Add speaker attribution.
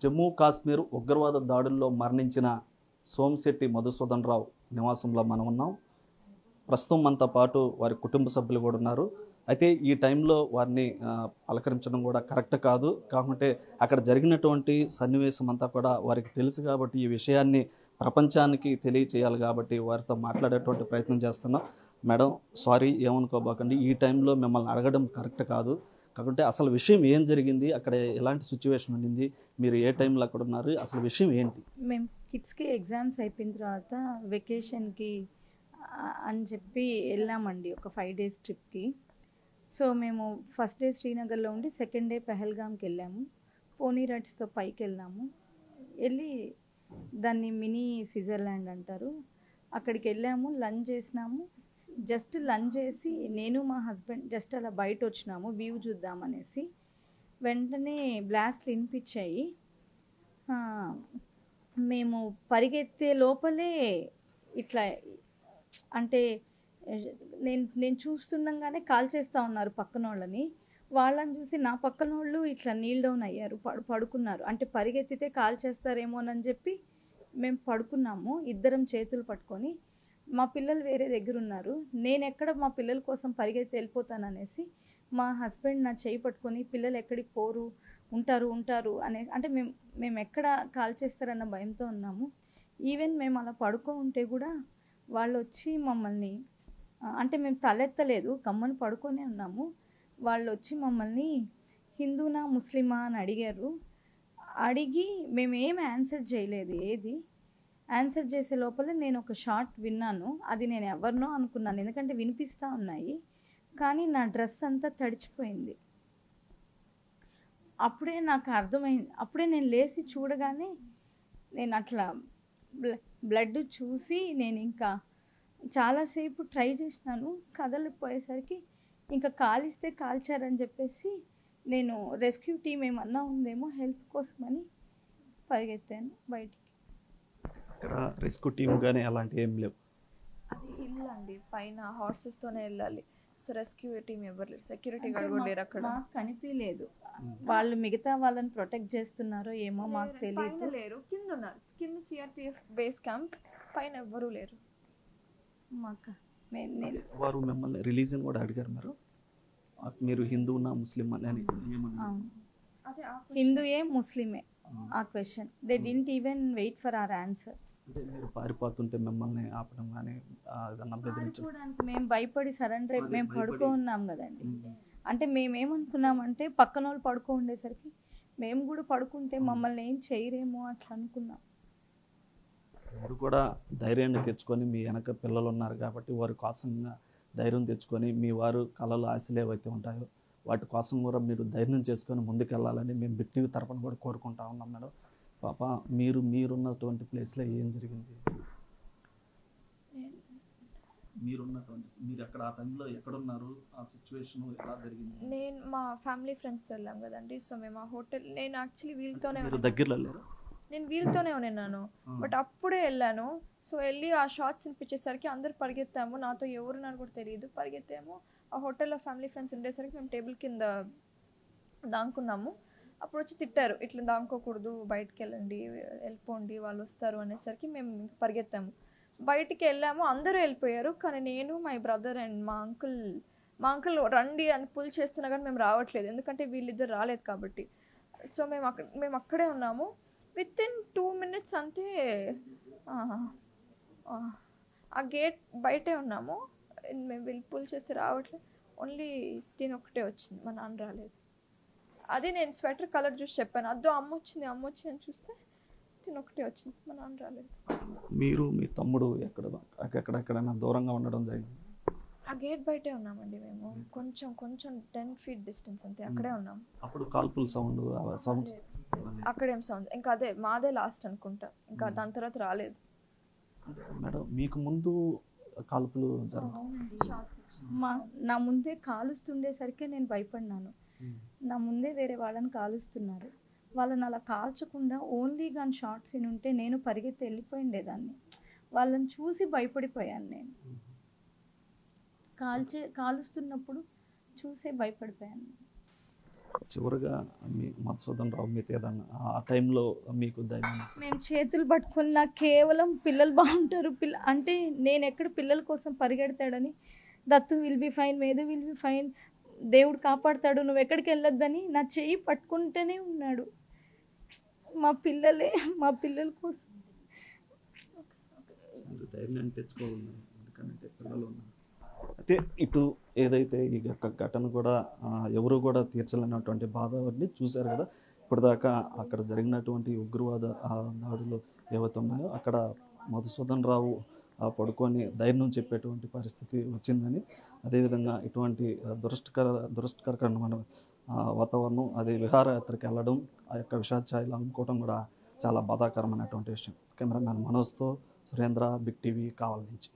Speaker 1: జమ్మూ కాశ్మీర్ ఉగ్రవాద దాడుల్లో మరణించిన సోమిశెట్టి మధుసూదన్ రావు నివాసంలో మనం ఉన్నాం. ప్రస్తుతం మనతో పాటు వారి కుటుంబ సభ్యులు కూడా ఉన్నారు. అయితే ఈ టైంలో వారిని పలకరించడం కూడా కరెక్ట్ కాదు. కాకుంటే అక్కడ జరిగినటువంటి సన్నివేశం అంతా కూడా వారికి తెలుసు కాబట్టి ఈ విషయాన్ని ప్రపంచానికి తెలియచేయాలి కాబట్టి వారితో మాట్లాడేటువంటి ప్రయత్నం చేస్తున్నాం. మేడం, సారీ, ఏమనుకోబాకండి, ఈ టైంలో మిమ్మల్ని అడగడం కరెక్ట్ కాదు. కాకుంటే అసలు విషయం ఏం జరిగింది, అక్కడ ఎలాంటి సిచ్యువేషన్ ఉండింది, మీరు ఏ టైంలో అక్కడ ఉన్నారు, అసలు విషయం ఏంటి?
Speaker 2: మేము కిడ్స్కి ఎగ్జామ్స్ అయిపోయిన తర్వాత వెకేషన్కి అని చెప్పి వెళ్ళామండి, ఒక 5 days ట్రిప్కి. సో మేము ఫస్ట్ డే శ్రీనగర్లో ఉండి సెకండ్ డే పెహల్గామ్కి వెళ్ళాము. పోనీ రైడ్స్తో పైకి వెళ్ళాము. వెళ్ళి దాన్ని మినీ స్విట్జర్లాండ్ అంటారు. అక్కడికి వెళ్ళాము, లంచ్ చేసినాము. జస్ట్ లంచ్ చేసి నేను మా హస్బెండ్ జస్ట్ అలా బయట వచ్చినాము వ్యూ చూద్దామనేసి. వెంటనే బ్లాస్ట్లు వినిపించాయి. మేము పరిగెత్తే లోపలే ఇట్లా అంటే నేను చూస్తుండగానే కాల్ చేస్తూ ఉన్నారు పక్కన వాళ్ళని. వాళ్ళని చూసి నా పక్కన వాళ్ళు ఇట్లా నీల్ డౌన్ అయ్యారు, పడుకున్నారు. అంటే పరిగెత్తితే కాల్ చేస్తారేమోనని చెప్పి మేము పడుకున్నాము, ఇద్దరం చేతులు పట్టుకొని. మా పిల్లలు వేరే దగ్గర ఉన్నారు. నేను ఎక్కడ మా పిల్లల కోసం పరిగెత్తి వెళ్ళిపోతాననేసి మా హస్బెండ్ నా చేయి పట్టుకొని, పిల్లలు ఎక్కడికి పోరు, ఉంటారు అంటే మేము ఎక్కడ కాల్ చేస్తారన్న భయంతో ఉన్నాము. ఈవెన్ మేము అలా పడుకో ఉంటే కూడా వాళ్ళు వచ్చి మమ్మల్ని, అంటే మేము తలెత్తలేదు, గమ్మని పడుకొనే ఉన్నాము. వాళ్ళు వచ్చి మమ్మల్ని హిందూనా ముస్లిమా అని అడిగారు. అడిగి మేమేం ఆన్సర్ చేయలేదు. ఆన్సర్ చేసే లోపల నేను ఒక షార్ట్ విన్నాను. అది నేను ఎవరినో అనుకున్నాను, ఎందుకంటే వినిపిస్తూ ఉన్నాయి. కానీ నా డ్రెస్ అంతా తడిచిపోయింది. అప్పుడే నాకు అర్థమైంది. అప్పుడే నేను లేచి చూడగానే నేను అట్లా బ్లడ్ చూసి నేను ఇంకా చాలాసేపు ట్రై చేసినాను. కదలిపోయేసరికి ఇంకా కాలిస్తే కాల్చారని చెప్పేసి నేను రెస్క్యూ టీం ఏమన్నా ఉందేమో హెల్ప్ కోసమని పరిగెత్తాను బయటికి.
Speaker 1: అక్కడ రెస్క్యూ టీం కానీ అలాంటి ఏం లేవు.
Speaker 3: అది ఇల్లు అండి, పైన హార్సెస్తోనే వెళ్ళాలి. సో రెస్క్యూ టీం ఎవరు లేరు, సెక్యూరిటీ గార్డ్ కూడా లేరు అక్కడ.
Speaker 2: మాకు కనిపించలేదు. వాళ్ళు మిగతా వాళ్ళని ప్రొటెక్ట్ చేస్తున్నారో ఏమో మాకు తెలియదు.
Speaker 3: లేరు, కింద ఉన్నారు. కింద సిఆర్పిఎఫ్ బేస్ క్యాంప్, పైన ఎవ్వరూ లేరు.
Speaker 2: మాకు
Speaker 1: వారు మిమ్మల్ని రిలీజన్ కూడా అడిగారు, మీరు హిందువునా ముస్లిం అని.
Speaker 2: హిందూయే ముస్లిమే ఆ question. They didn't even wait for our answer.
Speaker 1: మీరు పారిపోతుంటే మిమ్మల్ని ఆపడం కానీ
Speaker 2: చూడడానికి మేము భయపడి సరెండర్ మేము పడుకో ఉన్నాం కదండి. అంటే మేమేమనుకున్నామంటే పక్కన వాళ్ళు పడుకో ఉండేసరికి మేము కూడా పడుకుంటే మమ్మల్ని ఏం చేయరేమో అట్లా అనుకున్నాం.
Speaker 1: మీరు కూడా ధైర్యాన్ని తెచ్చుకొని, మీ వెనక పిల్లలు ఉన్నారు కాబట్టి వారి కోసంగా ధైర్యం తెచ్చుకొని, మీ వారు కళలు ఆశలు ఏవైతే ఉంటాయో వాటి కోసం కూడా మీరు ధైర్యం చేసుకొని ముందుకెళ్ళాలని మేము బిట్టివి తరపున కూడా కోరుకుంటా ఉన్నాం. మేడం, పాప, మీరున్నటువంటి ప్లేస్లో ఏం జరిగింది? మీరు అక్కడ ఆ టైంలో ఎక్కడున్నారు, ఆ సిచ్యువేషన్ ఎలా జరిగింది?
Speaker 3: నేను మా ఫ్యామిలీ ఫ్రెండ్స్ వెళ్ళాం కదండి. సో మేము ఆ హోటల్, నేను యాక్చువల్లీ వీళ్ళతోనే
Speaker 1: దగ్గరలో లేరు,
Speaker 3: నేను వీళ్ళతోనే ఉన్నాను. బట్ అప్పుడే వెళ్ళాను. సో వెళ్ళి ఆ షార్ట్స్ వినిపించేసరికి అందరు పరిగెత్తాము. నాతో ఎవరున్నారు కూడా తెలియదు. పరిగెత్తాము. ఆ హోటల్లో ఫ్యామిలీ ఫ్రెండ్స్ ఉండేసరికి మేము టేబుల్ కింద దాంకున్నాము. అప్పుడు వచ్చి తిట్టారు, ఇట్లా దాంకోకూడదు, బయటికి వెళ్ళండి, వెళ్ళిపోండి, వాళ్ళు వస్తారు అనేసరికి మేము పరిగెత్తాము. బయటికి వెళ్ళాము, అందరూ వెళ్ళిపోయారు. కానీ నేను, మై బ్రదర్ అండ్ మా అంకుల్ రండి అని పుల్ చేస్తున్నా కానీ మేము రావట్లేదు, ఎందుకంటే వీళ్ళిద్దరు రాలేదు కాబట్టి. సో మేము అక్కడే ఉన్నాము. విత్ ఇన్ 2 minutes అంతే ఆ గేట్ బయటే ఉన్నాము. మేము వీళ్ళు పుల్ చేస్తే రావట్లేదు. ఓన్లీ తిని ఒకటే వచ్చింది, మా నాన్న రాలేదు. అది నేను స్వెటర్ కలర్ చూసి చెప్పాను, అద్దో అమ్మ వచ్చింది అని చూస్తే తిని ఒకటే వచ్చింది, మా నాన్న రాలేదు.
Speaker 1: మీరు మీ తమ్ముడు ఎక్కడెక్కడైనా దూరంగా ఉండడం జరిగింది?
Speaker 3: ఆ గేట్ బయటే ఉన్నామండి మేము, కొంచెం 10 feet డిస్టెన్స్ అంతే, అక్కడే ఉన్నాం.
Speaker 1: అప్పుడు కాల్పుల సౌండ్
Speaker 3: అక్కడేం సౌండ్, ఇంకా అదే మాదే లాస్ట్ అనుకుంటా, ఇంకా దాని తర్వాత రాలేదు.
Speaker 1: మేడం, మీకు ముందు కాల్పులు
Speaker 2: నా ముందే కాలుస్తుండేసరికి నేను భయపడినాను. నా ముందే వేరే వాళ్ళని కాలుస్తున్నారు. వాళ్ళని అలా కాల్చకుండా ఓన్లీ గన్ షాట్స్ ఉంటే నేను పరిగెత్తి వెళ్ళిపోయిండేదాన్ని. వాళ్ళని చూసి భయపడిపోయాను. నేను కాలుస్తున్నప్పుడు చూసే భయపడిపోయాను.
Speaker 1: చివరిగా మీ మధుసూదన్ రావు మీతో ఏదన్నా ఆ టైంలో మీకు ధైర్యం?
Speaker 2: మేము చేతులు పట్టుకుని నాకు కేవలం పిల్లలు బాగుంటారు, అంటే నేను ఎక్కడ పిల్లల కోసం పరిగెడతాడని, Dattu will be fine, Medhu will be fine, దేవుడు కాపాడుతాడు, నువ్వు ఎక్కడికి వెళ్ళొద్దని నా చెయ్యి పట్టుకుంటూనే ఉన్నాడు. మా పిల్లల కోసం.
Speaker 1: మీరు ధైర్యాన్ని తెచ్చుకోవాలి, ఎందుకంటే పిల్లలు ఉన్నారు. అయితే ఇటు ఏదైతే ఈ యొక్క ఘటన కూడా ఎవరు కూడా తీర్చలేనటువంటి బాధని చూశారు కదా. ఇప్పటిదాకా అక్కడ జరిగినటువంటి ఉగ్రవాద దాడులు ఏవైతే ఉన్నాయో అక్కడ మధుసూదన్ రావు పడుకొని ధైర్యం చెప్పేటువంటి పరిస్థితి వచ్చిందని, అదేవిధంగా ఇటువంటి దురదృష్టకరమైన వాతావరణం, అదే విహారయాత్రకి వెళ్ళడం, ఆ యొక్క విషాదఛాయలు అనుకోవడం కూడా చాలా బాధాకరమైనటువంటి విషయం. కెమెరామ్యాన్ మనోజ్తో సురేంద్ర, బిగ్ టీవీ, కావలి నుంచి.